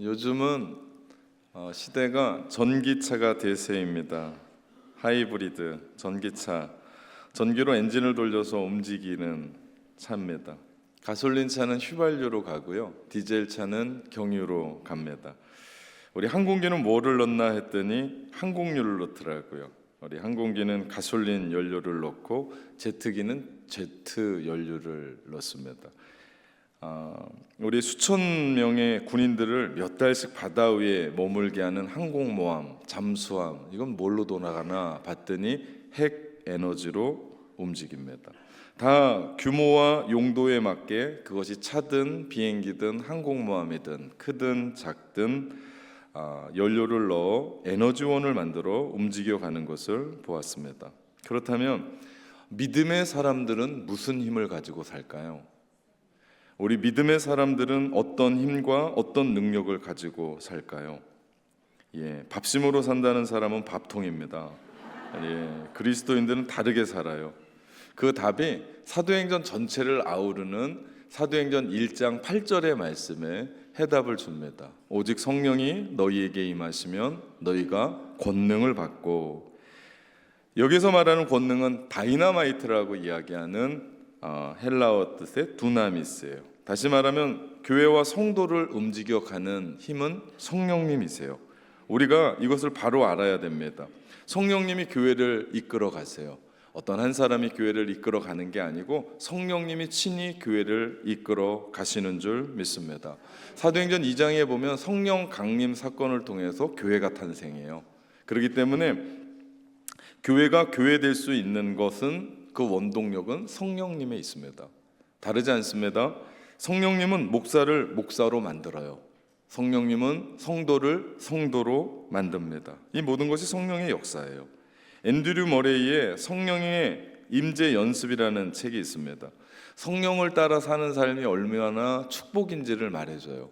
요즘은 시대가 전기차가 대세입니다. 하이브리드 전기차, 전기로 엔진을 돌려서 움직이는 차입니다. 가솔린 차는 휘발유로 가고요, 디젤 차는 경유로 갑니다. 우리 항공기는 뭐를 넣나 했더니 항공유를 넣더라고요. 우리 항공기는 가솔린 연료를 넣고 제트기는 제트 연료를 넣습니다. 우리 수천 명의 군인들을 몇 달씩 바다 위에 머물게 하는 항공모함, 잠수함, 이건 뭘로 돌아가나 봤더니 핵 에너지로 움직입니다. 다 규모와 용도에 맞게 그것이 차든 비행기든 항공모함이든 크든 작든 연료를 넣어 에너지원을 만들어 움직여가는 것을 보았습니다. 그렇다면 믿음의 사람들은 무슨 힘을 가지고 살까요? 우리 믿음의 사람들은 어떤 힘과 어떤 능력을 가지고 살까요? 밥심으로 산다는 사람은 밥통입니다. 그리스도인들은 다르게 살아요. 그 답이 사도행전 전체를 아우르는 사도행전 1장 8절의 말씀에 해답을 줍니다. 오직 성령이 너희에게 임하시면 너희가 권능을 받고, 여기서 말하는 권능은 다이나마이트라고 이야기하는 헬라어 뜻의 두나미스예요. 다시 말하면 교회와 성도를 움직여가는 힘은 성령님이세요. 우리가 이것을 바로 알아야 됩니다. 성령님이 교회를 이끌어 가세요. 어떤 한 사람이 교회를 이끌어 가는 게 아니고 성령님이 친히 교회를 이끌어 가시는 줄 믿습니다. 사도행전 2장에 보면 성령 강림 사건을 통해서 교회가 탄생해요. 그렇기 때문에 교회가 교회될 수 있는 것은, 그 원동력은 성령님에 있습니다. 다르지 않습니다. 성령님은 목사를 목사로 만들어요. 성령님은 성도를 성도로 만듭니다. 이 모든 것이 성령의 역사예요. 앤드류 머레이의 성령의 임재 연습이라는 책이 있습니다. 성령을 따라 사는 삶이 얼마나 축복인지를 말해줘요.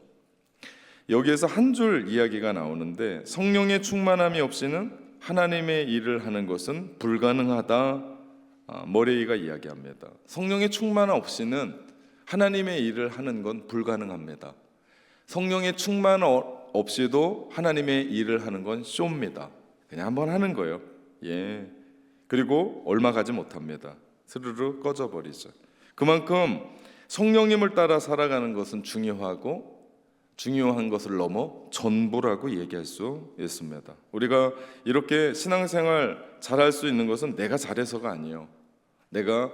여기에서 한 줄 이야기가 나오는데, 성령의 충만함이 없이는 하나님의 일을 하는 것은 불가능하다. 머레이가 이야기합니다. 성령의 충만함 없이는 하나님의 일을 하는 건 불가능합니다. 성령의 충만 없이도 하나님의 일을 하는 건 쇼입니다. 그냥 한번 하는 거예요. 그리고 얼마 가지 못합니다. 스르르 꺼져버리죠. 그만큼 성령님을 따라 살아가는 것은 중요하고, 중요한 것을 넘어 전부라고 얘기할 수 있습니다. 우리가 이렇게 신앙생활 잘할 수 있는 것은 내가 잘해서가 아니에요. 내가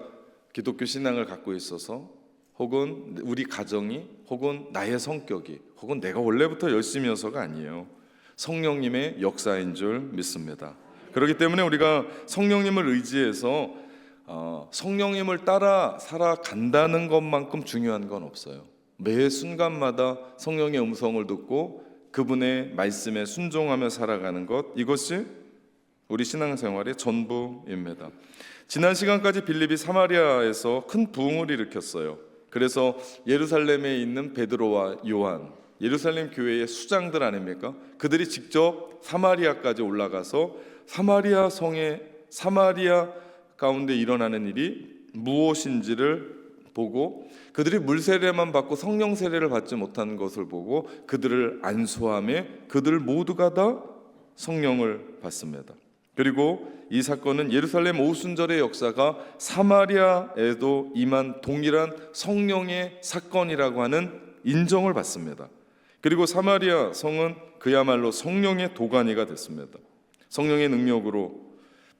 기독교 신앙을 갖고 있어서, 혹은 우리 가정이, 혹은 나의 성격이, 혹은 내가 원래부터 열심히여서가 아니에요. 성령님의 역사인 줄 믿습니다. 그렇기 때문에 우리가 성령님을 의지해서 성령님을 따라 살아간다는 것만큼 중요한 건 없어요. 매 순간마다 성령의 음성을 듣고 그분의 말씀에 순종하며 살아가는 것, 이것이 우리 신앙생활의 전부입니다. 지난 시간까지 빌립이 사마리아에서 큰 부흥을 일으켰어요. 그래서 예루살렘에 있는 베드로와 요한, 예루살렘 교회의 수장들 아닙니까? 그들이 직접 사마리아까지 올라가서 사마리아 성의, 사마리아 가운데 일어나는 일이 무엇인지를 보고, 그들이 물 세례만 받고 성령 세례를 받지 못한 것을 보고 그들을 안수하며 그들 모두가 다 성령을 받습니다. 그리고 이 사건은 예루살렘 오순절의 역사가 사마리아에도 임한 동일한 성령의 사건이라고 하는 인정을 받습니다. 그리고 사마리아 성은 그야말로 성령의 도가니가 됐습니다. 성령의 능력으로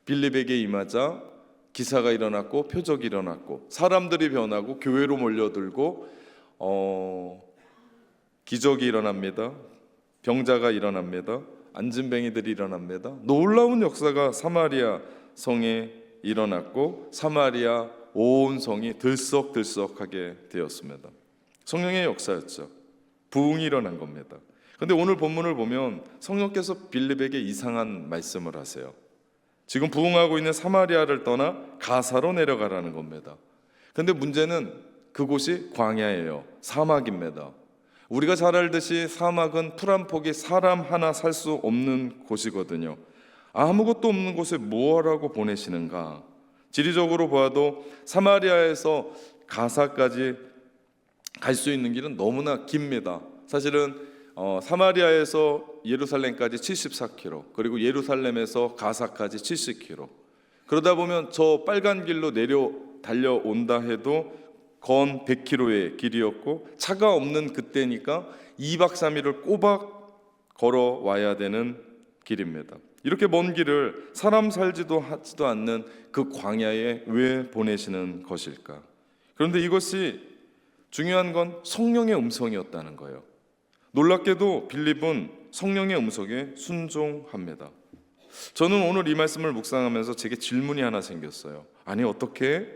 빌립에게 임하자 기사가 일어났고 표적이 일어났고 사람들이 변하고 교회로 몰려들고 기적이 일어납니다. 병자가 일어납니다. 안진뱅이들이 일어납니다. 놀라운 역사가 사마리아 성에 일어났고 사마리아 온 성이 들썩들썩하게 되었습니다. 성령의 역사였죠. 부흥이 일어난 겁니다. 그런데 오늘 본문을 보면 성령께서 빌립에게 이상한 말씀을 하세요. 지금 부흥하고 있는 사마리아를 떠나 가사로 내려가라는 겁니다. 그런데 문제는 그곳이 광야예요. 사막입니다. 우리가 잘 알듯이 사막은 풀 한 폭이 사람 하나 살 수 없는 곳이거든요. 아무것도 없는 곳에 뭐하라고 보내시는가? 지리적으로 보아도 사마리아에서 가사까지 갈 수 있는 길은 너무나 깁니다. 사실은 사마리아에서 예루살렘까지 74km, 그리고 예루살렘에서 가사까지 70km. 그러다 보면 저 빨간 길로 달려온다 해도 건 100km의 길이었고, 차가 없는 그때니까 2박 3일을 꼬박 걸어와야 되는 길입니다. 이렇게 먼 길을 사람 살지도 하지도 않는 그 광야에 왜 보내시는 것일까? 그런데 이것이 중요한 건 성령의 음성이었다는 거예요. 놀랍게도 빌립은 성령의 음성에 순종합니다. 저는 오늘 이 말씀을 묵상하면서 제게 질문이 하나 생겼어요. 아니, 어떻게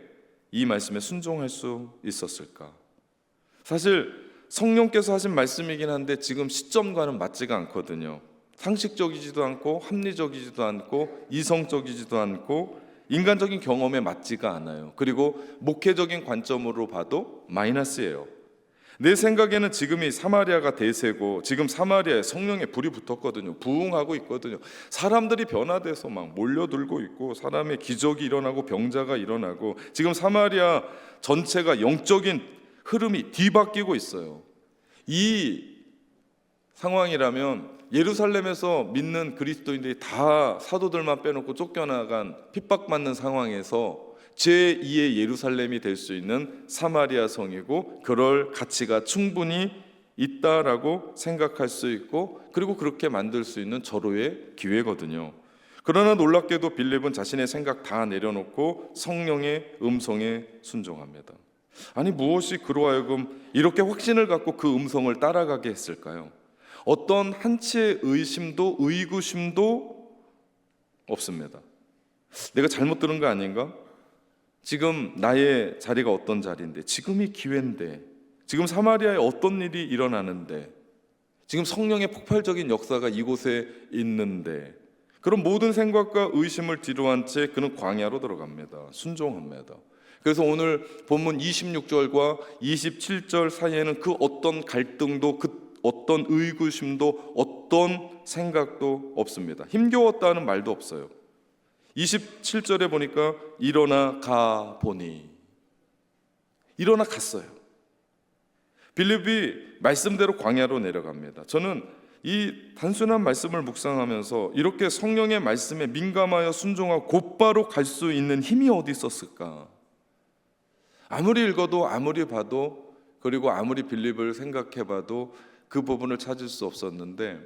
이 말씀에 순종할 수 있었을까? 사실 성령께서 하신 말씀이긴 한데 지금 시점과는 맞지가 않거든요. 상식적이지도 않고 합리적이지도 않고 이성적이지도 않고 인간적인 경험에 맞지가 않아요. 그리고 목회적인 관점으로 봐도 마이너스예요. 내 생각에는 지금이 사마리아가 대세고, 지금 사마리아에 성령의 불이 붙었거든요. 부흥하고 있거든요. 사람들이 변화돼서 막 몰려들고 있고, 사람의 기적이 일어나고 병자가 일어나고, 지금 사마리아 전체가 영적인 흐름이 뒤바뀌고 있어요. 이 상황이라면 예루살렘에서 믿는 그리스도인들이 다 사도들만 빼놓고 쫓겨나간 핍박받는 상황에서 제2의 예루살렘이 될 수 있는 사마리아 성이고, 그럴 가치가 충분히 있다라고 생각할 수 있고, 그리고 그렇게 만들 수 있는 절호의 기회거든요. 그러나 놀랍게도 빌립은 자신의 생각 다 내려놓고 성령의 음성에 순종합니다. 아니, 무엇이 그로 하여금 이렇게 확신을 갖고 그 음성을 따라가게 했을까요? 어떤 한치의 의심도 의구심도 없습니다. 내가 잘못 들은 거 아닌가? 지금 나의 자리가 어떤 자리인데, 지금이 기회인데, 지금 사마리아에 어떤 일이 일어나는데, 지금 성령의 폭발적인 역사가 이곳에 있는데, 그런 모든 생각과 의심을 뒤로한 채 그는 광야로 들어갑니다. 순종합니다. 그래서 오늘 본문 26절과 27절 사이에는 그 어떤 갈등도, 그 어떤 의구심도, 어떤 생각도 없습니다. 힘겨웠다는 말도 없어요. 27절에 보니까 일어나 가 보니, 일어나 갔어요. 빌립이 말씀대로 광야로 내려갑니다. 저는 이 단순한 말씀을 묵상하면서 이렇게 성령의 말씀에 민감하여 순종하고 곧바로 갈 수 있는 힘이 어디 있었을까? 아무리 읽어도, 아무리 봐도, 그리고 아무리 빌립을 생각해봐도 그 부분을 찾을 수 없었는데,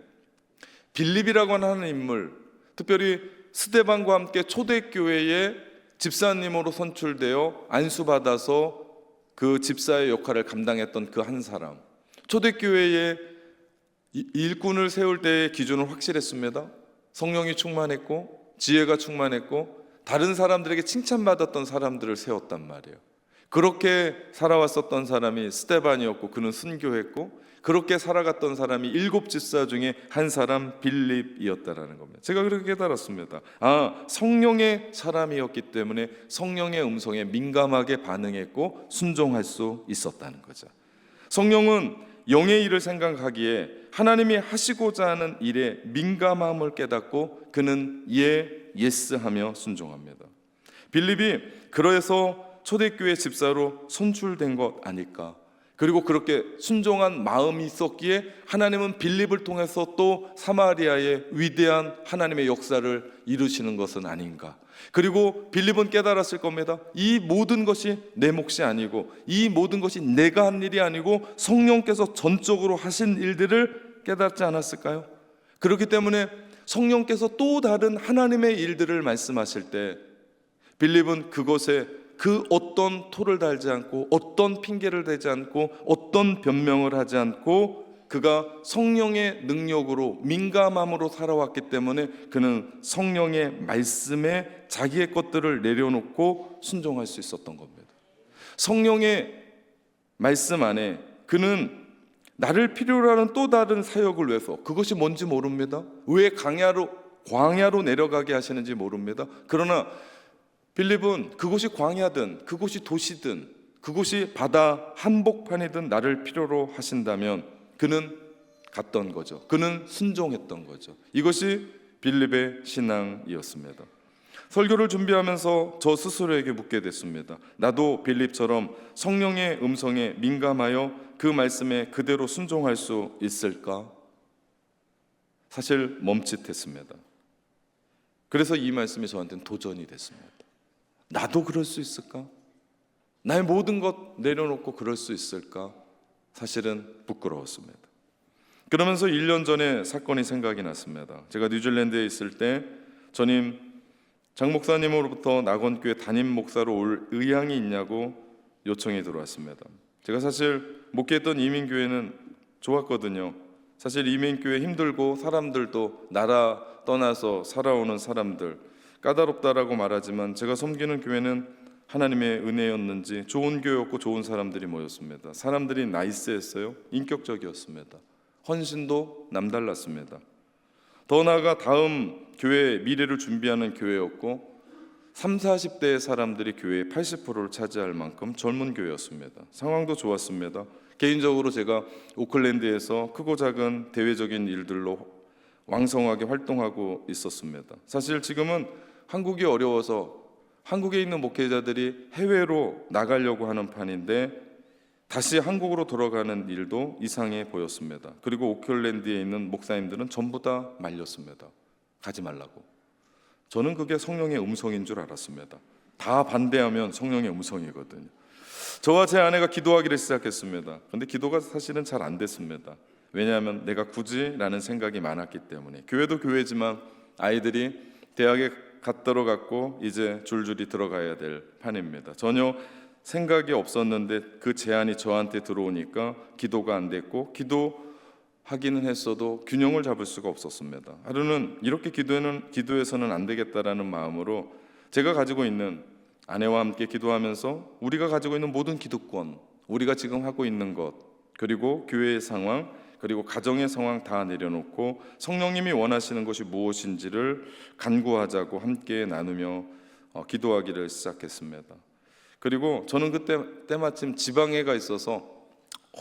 빌립이라고 하는 인물, 특별히 스데반과 함께 초대교회의 집사님으로 선출되어 안수받아서 그 집사의 역할을 감당했던 그 한 사람, 초대교회의 일꾼을 세울 때의 기준은 확실했습니다. 성령이 충만했고 지혜가 충만했고 다른 사람들에게 칭찬받았던 사람들을 세웠단 말이에요. 그렇게 살아왔었던 사람이 스데반이었고, 그는 순교했고, 그렇게 살아갔던 사람이 7 집사 중에 한 사람 빌립이었다라는 겁니다. 제가 그렇게 깨달았습니다. 성령의 사람이었기 때문에 성령의 음성에 민감하게 반응했고 순종할 수 있었다는 거죠. 성령은 영의 일을 생각하기에 하나님이 하시고자 하는 일에 민감함을 깨닫고 그는 예스하며 순종합니다. 빌립이 그래서 초대교회 집사로 선출된 것 아닐까? 그리고 그렇게 순종한 마음이 있었기에 하나님은 빌립을 통해서 또 사마리아의 위대한 하나님의 역사를 이루시는 것은 아닌가. 그리고 빌립은 깨달았을 겁니다. 이 모든 것이 내 몫이 아니고, 이 모든 것이 내가 한 일이 아니고 성령께서 전적으로 하신 일들을 깨닫지 않았을까요? 그렇기 때문에 성령께서 또 다른 하나님의 일들을 말씀하실 때 빌립은 그것에 그 어떤 토를 달지 않고, 어떤 핑계를 대지 않고, 어떤 변명을 하지 않고, 그가 성령의 능력으로 민감함으로 살아왔기 때문에 그는 성령의 말씀에 자기의 것들을 내려놓고 순종할 수 있었던 겁니다. 성령의 말씀 안에 그는 나를 필요로 하는 또 다른 사역을 위해서, 그것이 뭔지 모릅니다. 왜 광야로 내려가게 하시는지 모릅니다. 그러나 빌립은 그곳이 광야든 그곳이 도시든 그곳이 바다 한복판이든 나를 필요로 하신다면 그는 갔던 거죠. 그는 순종했던 거죠. 이것이 빌립의 신앙이었습니다. 설교를 준비하면서 저 스스로에게 묻게 됐습니다. 나도 빌립처럼 성령의 음성에 민감하여 그 말씀에 그대로 순종할 수 있을까? 사실 멈칫했습니다. 그래서 이 말씀이 저한테는 도전이 됐습니다. 나도 그럴 수 있을까? 나의 모든 것 내려놓고 그럴 수 있을까? 사실은 부끄러웠습니다. 그러면서 1년 전에 사건이 생각이 났습니다. 제가 뉴질랜드에 있을 때 전임 장 목사님으로부터 낙원교회 담임 목사로 올 의향이 있냐고 요청이 들어왔습니다. 제가 사실 목회했던 이민교회는 좋았거든요. 사실 이민교회 힘들고 사람들도 나라 떠나서 살아오는 사람들 까다롭다라고 말하지만 제가 섬기는 교회는 하나님의 은혜였는지 좋은 교회였고 좋은 사람들이 모였습니다. 사람들이 나이스했어요. 인격적이었습니다. 헌신도 남달랐습니다. 더 나아가 다음 교회의 미래를 준비하는 교회였고 30, 40대의 사람들이 교회의 80%를 차지할 만큼 젊은 교회였습니다. 상황도 좋았습니다. 개인적으로 제가 오클랜드에서 크고 작은 대외적인 일들로 왕성하게 활동하고 있었습니다. 사실 지금은 한국이 어려워서 한국에 있는 목회자들이 해외로 나가려고 하는 판인데 다시 한국으로 돌아가는 일도 이상해 보였습니다. 그리고 오클랜드에 있는 목사님들은 전부 다 말렸습니다. 가지 말라고. 저는 그게 성령의 음성인 줄 알았습니다. 다 반대하면 성령의 음성이거든요. 저와 제 아내가 기도하기를 시작했습니다. 근데 기도가 사실은 잘 안 됐습니다. 왜냐하면 내가 굳이 라는 생각이 많았기 때문에. 교회도 교회지만 아이들이 대학에 갓 들어갔고 이제 줄줄이 들어가야 될 판입니다. 전혀 생각이 없었는데 그 제안이 저한테 들어오니까 기도가 안 됐고 기도하기는 했어도 균형을 잡을 수가 없었습니다. 하루는 이렇게 기도해서는 안 되겠다라는 마음으로 제가 가지고 있는 아내와 함께 기도하면서 우리가 가지고 있는 모든 기득권, 우리가 지금 하고 있는 것, 그리고 교회의 상황, 그리고 가정의 상황 다 내려놓고 성령님이 원하시는 것이 무엇인지를 간구하자고 함께 나누며 기도하기를 시작했습니다. 그리고 저는 그때 때마침 지방회가 있어서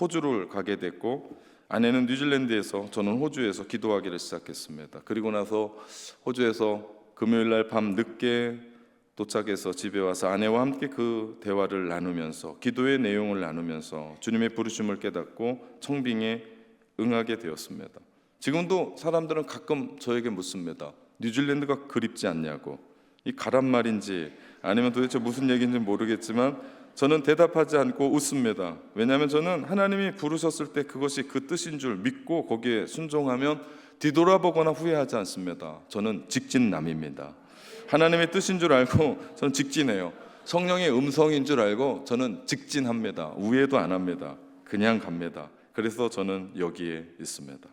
호주를 가게 됐고 아내는 뉴질랜드에서 저는 호주에서 기도하기를 시작했습니다. 그리고 나서 호주에서 금요일날 밤 늦게 도착해서 집에 와서 아내와 함께 그 대화를 나누면서 기도의 내용을 나누면서 주님의 부르심을 깨닫고 청빙에 응하게 되었습니다. 지금도 사람들은 가끔 저에게 묻습니다. 뉴질랜드가 그립지 않냐고. 이 가란 말인지 아니면 도대체 무슨 얘기인지 모르겠지만 저는 대답하지 않고 웃습니다. 왜냐하면 저는 하나님이 부르셨을 때 그것이 그 뜻인 줄 믿고 거기에 순종하면 뒤돌아보거나 후회하지 않습니다. 저는 직진남입니다. 하나님의 뜻인 줄 알고 저는 직진해요. 성령의 음성인 줄 알고 저는 직진합니다. 우회도 안 합니다. 그냥 갑니다. 그래서 저는 여기에 있습니다.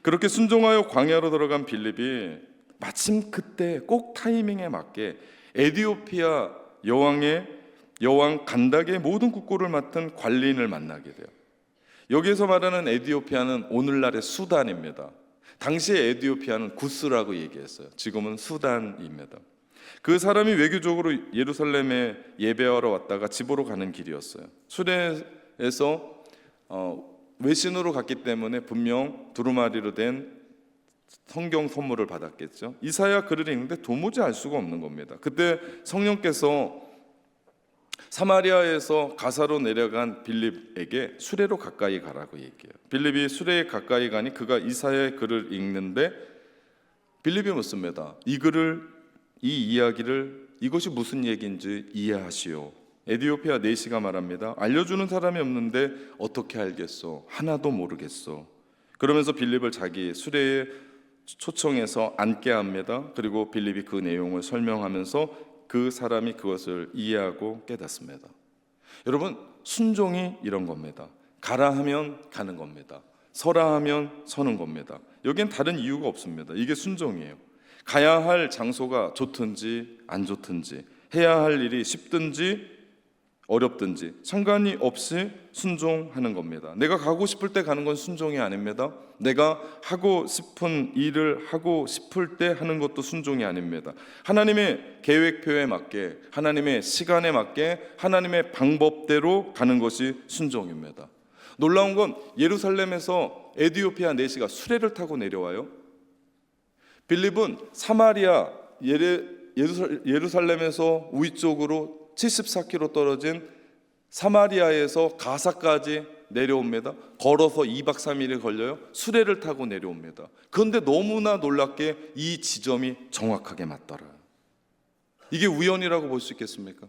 그렇게 순종하여 광야로 들어간 빌립이 마침 그때 꼭 타이밍에 맞게 에티오피아 여왕 간닥의 모든 국고를 맡은 관리인을 만나게 돼요. 여기에서 말하는 에티오피아는 오늘날의 수단입니다. 당시에 에티오피아는 구스라고 얘기했어요. 지금은 수단입니다. 그 사람이 외교적으로 예루살렘에 예배하러 왔다가 집으로 가는 길이었어요. 수레에서 외신으로 갔기 때문에 분명 두루마리로 된 성경 선물을 받았겠죠. 이사야 글을 읽는데 도무지 알 수가 없는 겁니다. 그때 성령께서 사마리아에서 가사로 내려간 빌립에게 수레로 가까이 가라고 얘기해요. 빌립이 수레에 가까이 가니 그가 이사야의 글을 읽는데 빌립이 묻습니다. 이 이야기를 이것이 무슨 얘기인지 이해하시오. 에티오피아 내시가 말합니다. 알려주는 사람이 없는데 어떻게 알겠소? 하나도 모르겠소. 그러면서 빌립을 자기 수레에 초청해서 앉게 합니다. 그리고 빌립이 그 내용을 설명하면서 그 사람이 그것을 이해하고 깨닫습니다. 여러분, 순종이 이런 겁니다. 가라 하면 가는 겁니다. 서라 하면 서는 겁니다. 여기엔 다른 이유가 없습니다. 이게 순종이에요. 가야 할 장소가 좋든지 안 좋든지, 해야 할 일이 쉽든지 어렵든지 상관이 없이 순종하는 겁니다. 내가 가고 싶을 때 가는 건 순종이 아닙니다. 내가 하고 싶은 일을 하고 싶을 때 하는 것도 순종이 아닙니다. 하나님의 계획표에 맞게, 하나님의 시간에 맞게, 하나님의 방법대로 가는 것이 순종입니다. 놀라운 건 예루살렘에서 에티오피아 내시가 수레를 타고 내려와요. 빌립은 사마리아 예루살렘에서 위쪽으로 74km 떨어진 사마리아에서 가사까지 내려옵니다. 걸어서 2박 3일이 걸려요. 수레를 타고 내려옵니다. 그런데 너무나 놀랍게 이 지점이 정확하게 맞더라. 이게 우연이라고 볼 수 있겠습니까?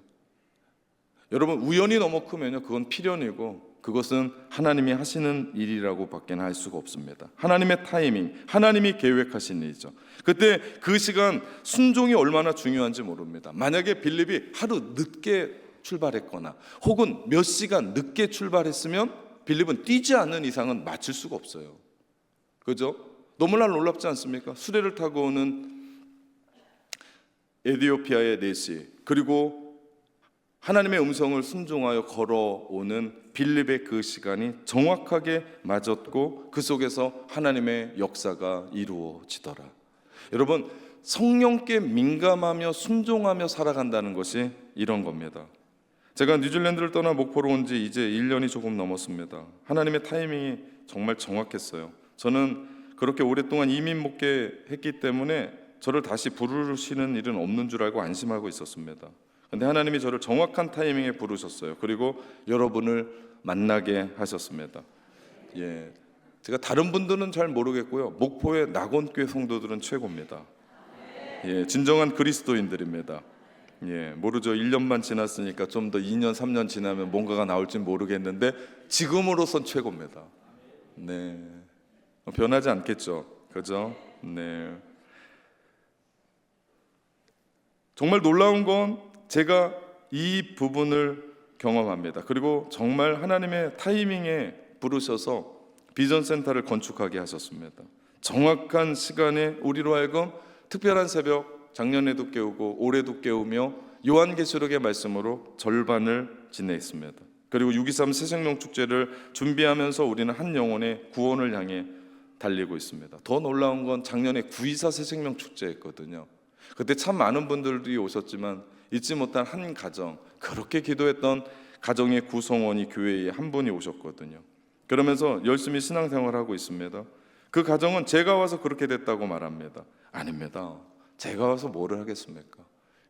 여러분, 우연이 너무 크면요, 그건 필연이고 그것은 하나님이 하시는 일이라고 밖에 할 수가 없습니다. 하나님의 타이밍, 하나님이 계획하신 일이죠. 그때 그 시간 순종이 얼마나 중요한지 모릅니다. 만약에 빌립이 하루 늦게 출발했거나 혹은 몇 시간 늦게 출발했으면 빌립은 뛰지 않는 이상은 마칠 수가 없어요. 그죠? 너무나 놀랍지 않습니까? 수레를 타고 오는 에티오피아의 4시, 그리고 하나님의 음성을 순종하여 걸어오는 빌립의 그 시간이 정확하게 맞았고 그 속에서 하나님의 역사가 이루어지더라. 여러분, 성령께 민감하며 순종하며 살아간다는 것이 이런 겁니다. 제가 뉴질랜드를 떠나 목포로 온 지 이제 1년이 조금 넘었습니다. 하나님의 타이밍이 정말 정확했어요. 저는 그렇게 오랫동안 이민 목회했기 때문에 저를 다시 부르시는 일은 없는 줄 알고 안심하고 있었습니다. 그런데 하나님이 저를 정확한 타이밍에 부르셨어요. 그리고 여러분을 만나게 하셨습니다. 제가 다른 분들은 잘 모르겠고요, 목포의 낙원교회 성도들은 최고입니다. 진정한 그리스도인들입니다. 모르죠. 1년만 지났으니까 좀 더 2년, 3년 지나면 뭔가가 나올지 모르겠는데 지금으로선 최고입니다. 변하지 않겠죠. 그죠? 정말 놀라운 건 제가 이 부분을 경험합니다. 그리고 정말 하나님의 타이밍에 부르셔서 비전센터를 건축하게 하셨습니다. 정확한 시간에 우리로 하여금 특별한 새벽, 작년에도 깨우고 올해도 깨우며 요한계시록의 말씀으로 절반을 지냈습니다. 그리고 6.23 새생명 축제를 준비하면서 우리는 한 영혼의 구원을 향해 달리고 있습니다. 더 놀라운 건 작년에 9.24 새생명 축제였거든요. 그때 참 많은 분들이 오셨지만 잊지 못한 한 가정, 그렇게 기도했던 가정의 구성원이 교회에 한 분이 오셨거든요. 그러면서 열심히 신앙생활을 하고 있습니다. 그 가정은 제가 와서 그렇게 됐다고 말합니다. 아닙니다. 제가 와서 뭐를 하겠습니까?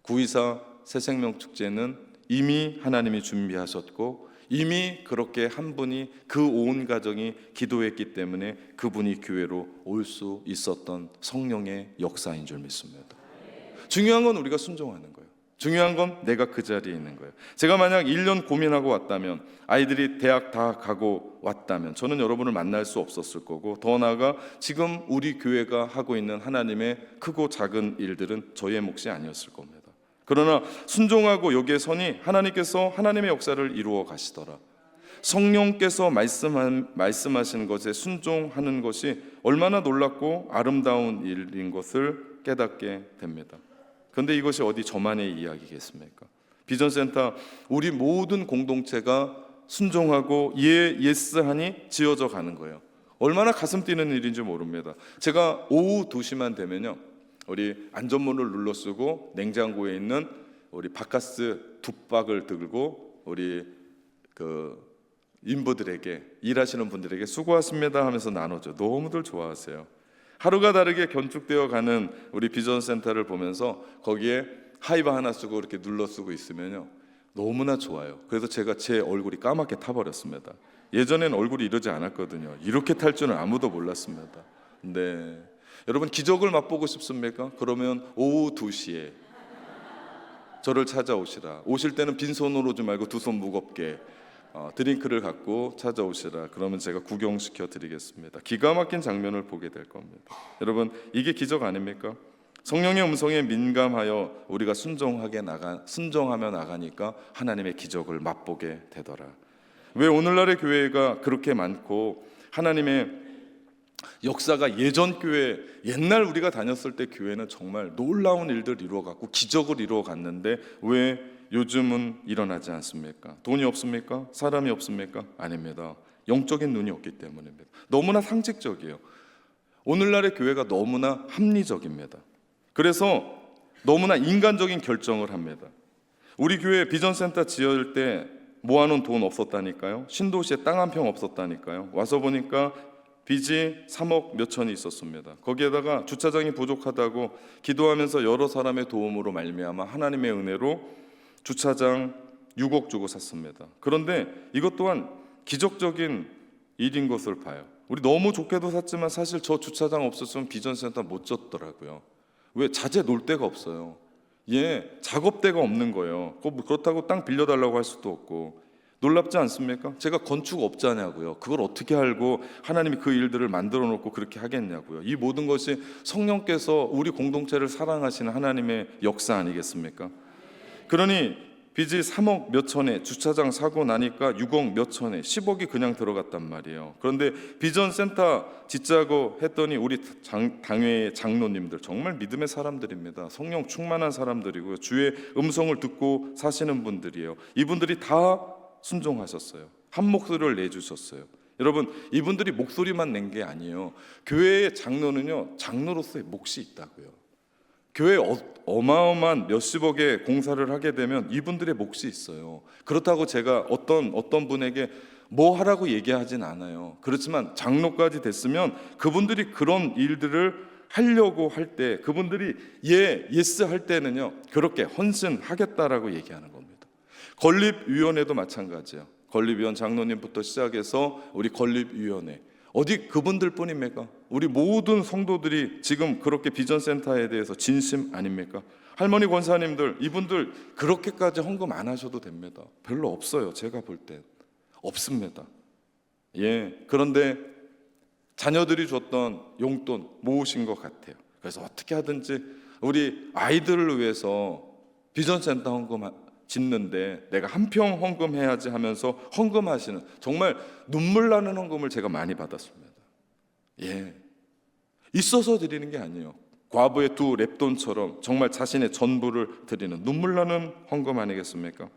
9.24 새생명 축제는 이미 하나님이 준비하셨고 이미 그렇게 한 분이 그 온 가정이 기도했기 때문에 그분이 교회로 올 수 있었던 성령의 역사인 줄 믿습니다. 중요한 건 우리가 순종하는 거예요. 중요한 건 내가 그 자리에 있는 거예요. 제가 만약 1년 고민하고 왔다면, 아이들이 대학 다 가고 왔다면 저는 여러분을 만날 수 없었을 거고, 더 나아가 지금 우리 교회가 하고 있는 하나님의 크고 작은 일들은 저의 몫이 아니었을 겁니다. 그러나 순종하고 여기에 서니 하나님께서 하나님의 역사를 이루어 가시더라. 성령께서 말씀하시는 것에 순종하는 것이 얼마나 놀랍고 아름다운 일인 것을 깨닫게 됩니다. 그런데 이것이 어디 저만의 이야기겠습니까? 비전센터 우리 모든 공동체가 순종하고 예스하니 지어져 가는 거예요. 얼마나 가슴 뛰는 일인지 모릅니다. 제가 오후 2시만 되면요, 우리 안전문을 눌러 쓰고 냉장고에 있는 우리 바카스 2박을 들고 우리 인부들에게, 일하시는 분들에게 수고하십니다 하면서 나눠줘. 너무들 좋아하세요. 하루가 다르게 건축되어 가는 우리 비전센터를 보면서 거기에 하이바 하나 쓰고 이렇게 눌러 쓰고 있으면요, 너무나 좋아요. 그래서 제가 제 얼굴이 까맣게 타버렸습니다. 예전엔 얼굴이 이러지 않았거든요. 이렇게 탈 줄은 아무도 몰랐습니다. 여러분, 기적을 맛보고 싶습니까? 그러면 오후 2시에 저를 찾아오시라. 오실 때는 빈손으로 오지 말고 2손 무겁게 드링크를 갖고 찾아오시라. 그러면 제가 구경시켜 드리겠습니다. 기가 막힌 장면을 보게 될 겁니다. 여러분, 이게 기적 아닙니까? 성령의 음성에 민감하여 우리가 순종하며 나가니까 하나님의 기적을 맛보게 되더라. 왜 오늘날의 교회가 그렇게 많고 하나님의 역사가 예전 교회, 옛날 우리가 다녔을 때 교회는 정말 놀라운 일들 이루어갔고 기적을 이루어갔는데 왜 요즘은 일어나지 않습니까? 돈이 없습니까? 사람이 없습니까? 아닙니다. 영적인 눈이 없기 때문입니다. 너무나 상식적이에요. 오늘날의 교회가 너무나 합리적입니다. 그래서 너무나 인간적인 결정을 합니다. 우리 교회 비전센터 지을 때 모아놓은 돈 없었다니까요. 신도시에 땅 한 평 없었다니까요. 와서 보니까 빚이 3억 몇천이 있었습니다. 거기에다가 주차장이 부족하다고 기도하면서 여러 사람의 도움으로 말미암아 하나님의 은혜로 주차장 6억 주고 샀습니다. 그런데 이것 또한 기적적인 일인 것을 봐요. 우리 너무 좋게도 샀지만 사실 저 주차장 없었으면 비전센터 못 졌더라고요. 왜? 자재 놓을 데가 없어요. 작업대가 없는 거예요. 그렇다고 땅 빌려달라고 할 수도 없고. 놀랍지 않습니까? 제가 건축업자냐고요. 그걸 어떻게 알고 하나님이 그 일들을 만들어 놓고 그렇게 하겠냐고요. 이 모든 것이 성령께서 우리 공동체를 사랑하시는 하나님의 역사 아니겠습니까? 그러니 빚이 3억 몇 천에 주차장 사고 나니까 6억 몇 천에 10억이 그냥 들어갔단 말이에요. 그런데 비전센터 짓자고 했더니 우리 당회의 장로님들 정말 믿음의 사람들입니다. 성령 충만한 사람들이고요. 주의 음성을 듣고 사시는 분들이에요. 이분들이 다 순종하셨어요. 한 목소리를 내주셨어요. 여러분, 이분들이 목소리만 낸 게 아니에요. 교회의 장로는요, 장로로서의 몫이 있다고요. 교회에 어마어마한 몇십억의 공사를 하게 되면 이분들의 몫이 있어요. 그렇다고 제가 어떤 분에게 뭐 하라고 얘기하진 않아요. 그렇지만 장로까지 됐으면 그분들이 그런 일들을 하려고 할 때, 그분들이 예스 할 때는요, 그렇게 헌신하겠다라고 얘기하는 겁니다. 건립위원회도 마찬가지예요. 건립위원 장로님부터 시작해서 우리 건립위원회, 어디 그분들 뿐입니까? 우리 모든 성도들이 지금 그렇게 비전센터에 대해서 진심 아닙니까? 할머니 권사님들, 이분들 그렇게까지 헌금 안 하셔도 됩니다. 별로 없어요. 제가 볼 때 없습니다. 그런데 자녀들이 줬던 용돈 모으신 것 같아요. 그래서 어떻게 하든지 우리 아이들을 위해서 비전센터 헌금 짓는데 내가 한 평 헌금해야지 하면서 헌금하시는, 정말 눈물 나는 헌금을 제가 많이 받았습니다. 있어서 드리는 게 아니에요. 과부의 두 랩돈처럼 정말 자신의 전부를 드리는 눈물 나는 헌금 아니겠습니까?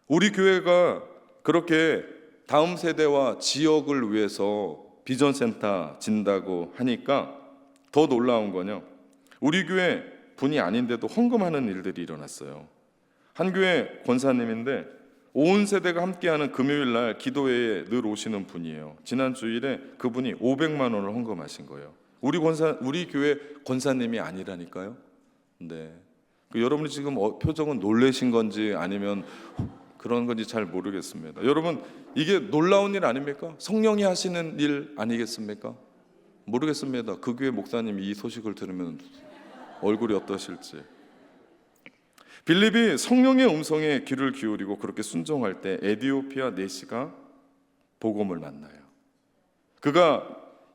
우리 교회가 그렇게 다음 세대와 지역을 위해서 비전센터 진다고 하니까 더 놀라운 건요, 우리 교회 분이 아닌데도 헌금하는 일들이 일어났어요. 한 교회 권사님인데 온 세대가 함께하는 금요일 날 기도회에 늘 오시는 분이에요. 지난 주일에 그분이 500만 원을 헌금하신 거예요. 우리 교회 권사님이 아니라니까요. 여러분이 지금 표정은 놀라신 건지 아니면 그런 건지 잘 모르겠습니다. 여러분, 이게 놀라운 일 아닙니까? 성령이 하시는 일 아니겠습니까? 모르겠습니다. 그 교회 목사님이 이 소식을 들으면 얼굴이 어떠실지. 빌립이 성령의 음성에 귀를 기울이고 그렇게 순종할 때 에디오피아 네시가 복음을 만나요. 그가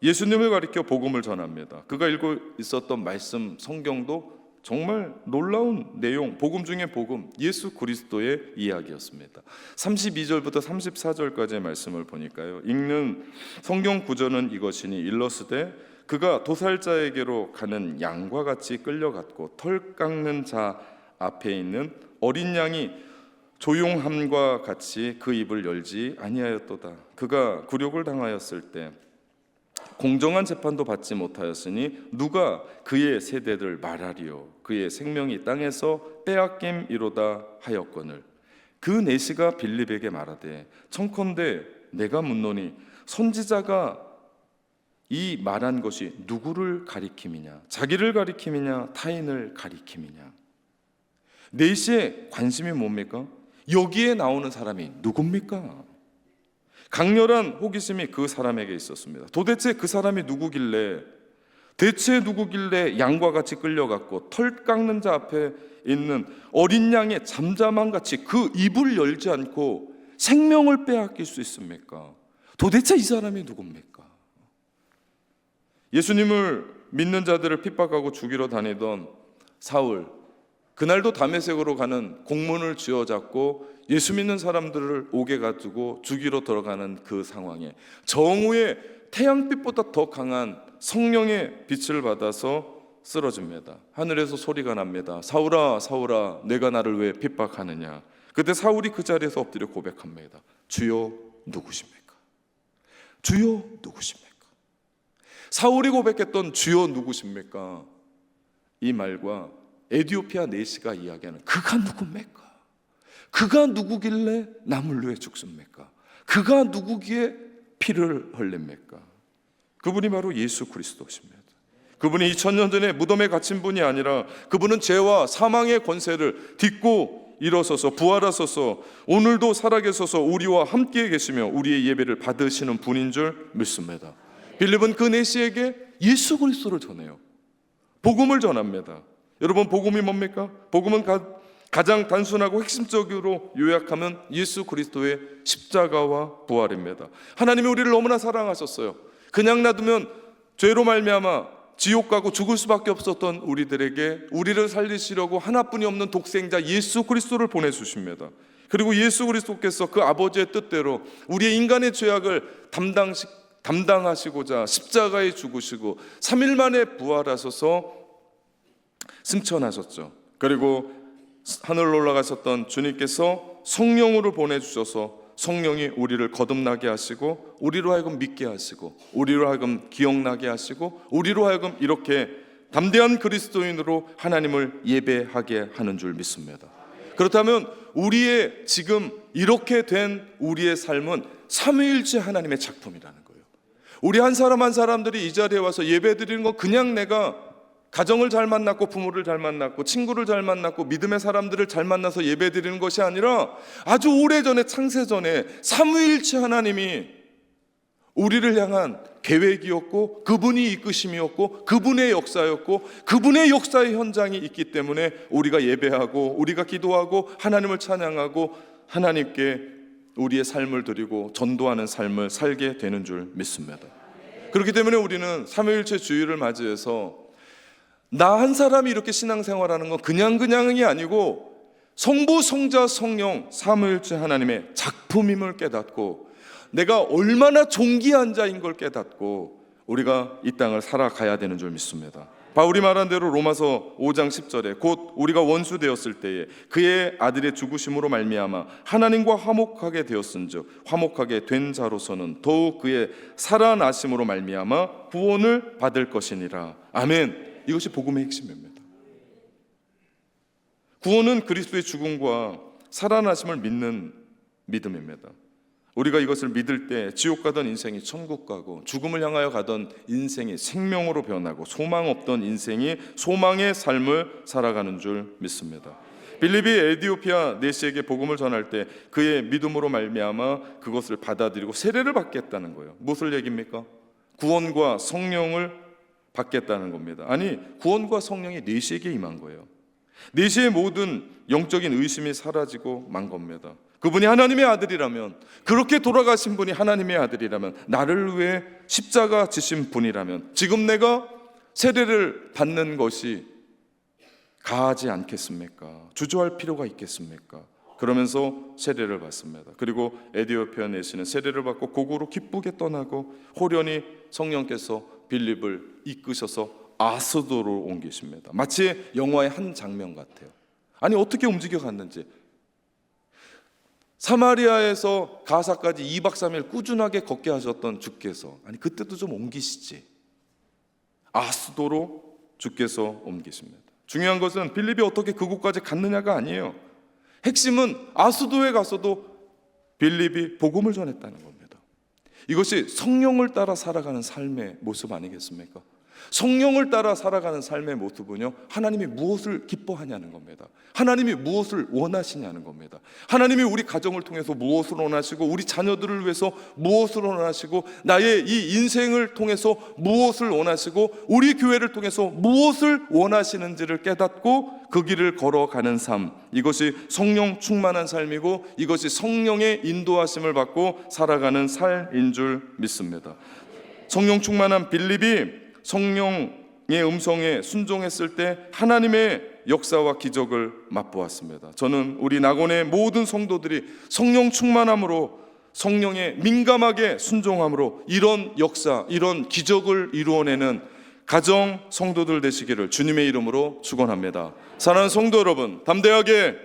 예수님을 가리켜 복음을 전합니다. 그가 읽고 있었던 말씀 성경도 정말 놀라운 내용, 복음 중에 복음, 예수 그리스도의 이야기였습니다. 32절부터 34절까지의 말씀을 보니까요, 읽는 성경 구절은 이것이니 일러스되 그가 도살자에게로 가는 양과 같이 끌려갔고 털 깎는 자 앞에 있는 어린 양이 조용함과 같이 그 입을 열지 아니하였도다. 그가 굴욕을 당하였을 때 공정한 재판도 받지 못하였으니 누가 그의 세대를 말하리요. 그의 생명이 땅에서 빼앗김이로다 하였거늘. 그 내시가 빌립에게 말하되 청컨대 내가 묻노니 선지자가 이 말한 것이 누구를 가리킴이냐, 자기를 가리킴이냐, 타인을 가리킴이냐. 내시의 관심이 뭡니까? 여기에 나오는 사람이 누굽니까? 강렬한 호기심이 그 사람에게 있었습니다. 도대체 그 사람이 누구길래, 대체 누구길래 양과 같이 끌려갔고 털 깎는 자 앞에 있는 어린 양의 잠잠함 같이 그 입을 열지 않고 생명을 빼앗길 수 있습니까? 도대체 이 사람이 누굽니까? 예수님을 믿는 자들을 핍박하고 죽이러 다니던 사울, 그날도 다메섹으로 가는 공문을 쥐어잡고 예수 믿는 사람들을 옥에 가두고 죽이러 들어가는 그 상황에 정오의 태양빛보다 더 강한 성령의 빛을 받아서 쓰러집니다. 하늘에서 소리가 납니다. 사울아 사울아 내가 나를 왜 핍박하느냐. 그때 사울이 그 자리에서 엎드려 고백합니다. 주여 누구십니까? 주여 누구십니까? 사울이 고백했던 주여 누구십니까? 이 말과 에디오피아 네시가 이야기하는 그가 누굽니까? 그가 누구길래 남을 위해 죽습니까? 그가 누구기에 피를 흘립니까? 그분이 바로 예수 그리스도십니다. 그분이 2000년 전에 무덤에 갇힌 분이 아니라 그분은 죄와 사망의 권세를 딛고 일어서서 부활하소서 오늘도 살아계셔서 우리와 함께 계시며 우리의 예배를 받으시는 분인 줄 믿습니다. 빌립은 그 내시에게 예수 그리스도를 전해요. 복음을 전합니다. 여러분, 복음이 뭡니까? 복음은 가장 단순하고 핵심적으로 요약하면 예수 그리스도의 십자가와 부활입니다. 하나님이 우리를 너무나 사랑하셨어요. 그냥 놔두면 죄로 말미암아 지옥 가고 죽을 수밖에 없었던 우리들에게 우리를 살리시려고 하나뿐이 없는 독생자 예수 그리스도를 보내주십니다. 그리고 예수 그리스도께서 그 아버지의 뜻대로 우리의 인간의 죄악을 담당하시고자 십자가에 죽으시고 3일 만에 부활하셔서 승천하셨죠. 그리고 하늘로 올라가셨던 주님께서 성령으로 보내주셔서 성령이 우리를 거듭나게 하시고 우리로 하여금 믿게 하시고 우리로 하여금 기억나게 하시고 우리로 하여금 이렇게 담대한 그리스도인으로 하나님을 예배하게 하는 줄 믿습니다. 그렇다면 우리의 지금 이렇게 된 우리의 삶은 삼위일체 하나님의 작품이라는 거예요. 우리 한 사람 한 사람들이 이 자리에 와서 예배 드리는 건 그냥 내가 가정을 잘 만났고 부모를 잘 만났고 친구를 잘 만났고 믿음의 사람들을 잘 만나서 예배 드리는 것이 아니라 아주 오래전에 창세전에 삼위일체 하나님이 우리를 향한 계획이었고 그분이 이끄심이었고 그분의 역사였고 그분의 역사의 현장이 있기 때문에 우리가 예배하고 우리가 기도하고 하나님을 찬양하고 하나님께 우리의 삶을 드리고 전도하는 삶을 살게 되는 줄 믿습니다. 그렇기 때문에 우리는 삼위일체 주일을 맞이해서 나 한 사람이 이렇게 신앙생활하는 건 그냥이 아니고 성부, 성자, 성령 삼위일체 하나님의 작품임을 깨닫고 내가 얼마나 존귀한 자인 걸 깨닫고 우리가 이 땅을 살아가야 되는 줄 믿습니다. 바울이 말한 대로 로마서 5장 10절에 곧 우리가 원수 되었을 때에 그의 아들의 죽으심으로 말미암아 하나님과 화목하게 되었은즉 화목하게 된 자로서는 더욱 그의 살아나심으로 말미암아 구원을 받을 것이니라. 아멘. 이것이 복음의 핵심입니다. 구원은 그리스도의 죽음과 살아나심을 믿는 믿음입니다. 우리가 이것을 믿을 때 지옥 가던 인생이 천국 가고 죽음을 향하여 가던 인생이 생명으로 변하고 소망 없던 인생이 소망의 삶을 살아가는 줄 믿습니다. 빌립이 에디오피아 내시에게 복음을 전할 때 그의 믿음으로 말미암아 그것을 받아들이고 세례를 받겠다는 거예요. 무엇을 얘기입니까? 구원과 성령을 받겠다는 겁니다. 아니, 구원과 성령이 내시에게 임한 거예요. 내시의 모든 영적인 의심이 사라지고 만 겁니다. 그분이 하나님의 아들이라면, 그렇게 돌아가신 분이 하나님의 아들이라면, 나를 위해 십자가 지신 분이라면 지금 내가 세례를 받는 것이 가하지 않겠습니까? 주저할 필요가 있겠습니까? 그러면서 세례를 받습니다. 그리고 에디오피아 내시는 세례를 받고 고고로 기쁘게 떠나고 호련히 성령께서 빌립을 이끄셔서 아스도로 옮기십니다. 마치 영화의 한 장면 같아요. 아니, 어떻게 움직여 갔는지. 사마리아에서 가사까지 2박 3일 꾸준하게 걷게 하셨던 주께서, 아니 그때도 좀 옮기시지. 아스도로 주께서 옮기십니다. 중요한 것은 빌립이 어떻게 그곳까지 갔느냐가 아니에요. 핵심은 아스도에 가서도 빌립이 복음을 전했다는 겁니다. 이것이 성령을 따라 살아가는 삶의 모습 아니겠습니까? 성령을 따라 살아가는 삶의 모습은요, 하나님이 무엇을 기뻐하냐는 겁니다. 하나님이 무엇을 원하시냐는 겁니다. 하나님이 우리 가정을 통해서 무엇을 원하시고 우리 자녀들을 위해서 무엇을 원하시고 나의 이 인생을 통해서 무엇을 원하시고 우리 교회를 통해서 무엇을 원하시는지를 깨닫고 그 길을 걸어가는 삶, 이것이 성령 충만한 삶이고 이것이 성령의 인도하심을 받고 살아가는 삶인 줄 믿습니다. 성령 충만한 빌립이 성령의 음성에 순종했을 때 하나님의 역사와 기적을 맛보았습니다. 저는 우리 낙원의 모든 성도들이 성령 충만함으로, 성령에 민감하게 순종함으로 이런 역사, 이런 기적을 이루어내는 가정 성도들 되시기를 주님의 이름으로 축원합니다. 사랑하는 성도 여러분, 담대하게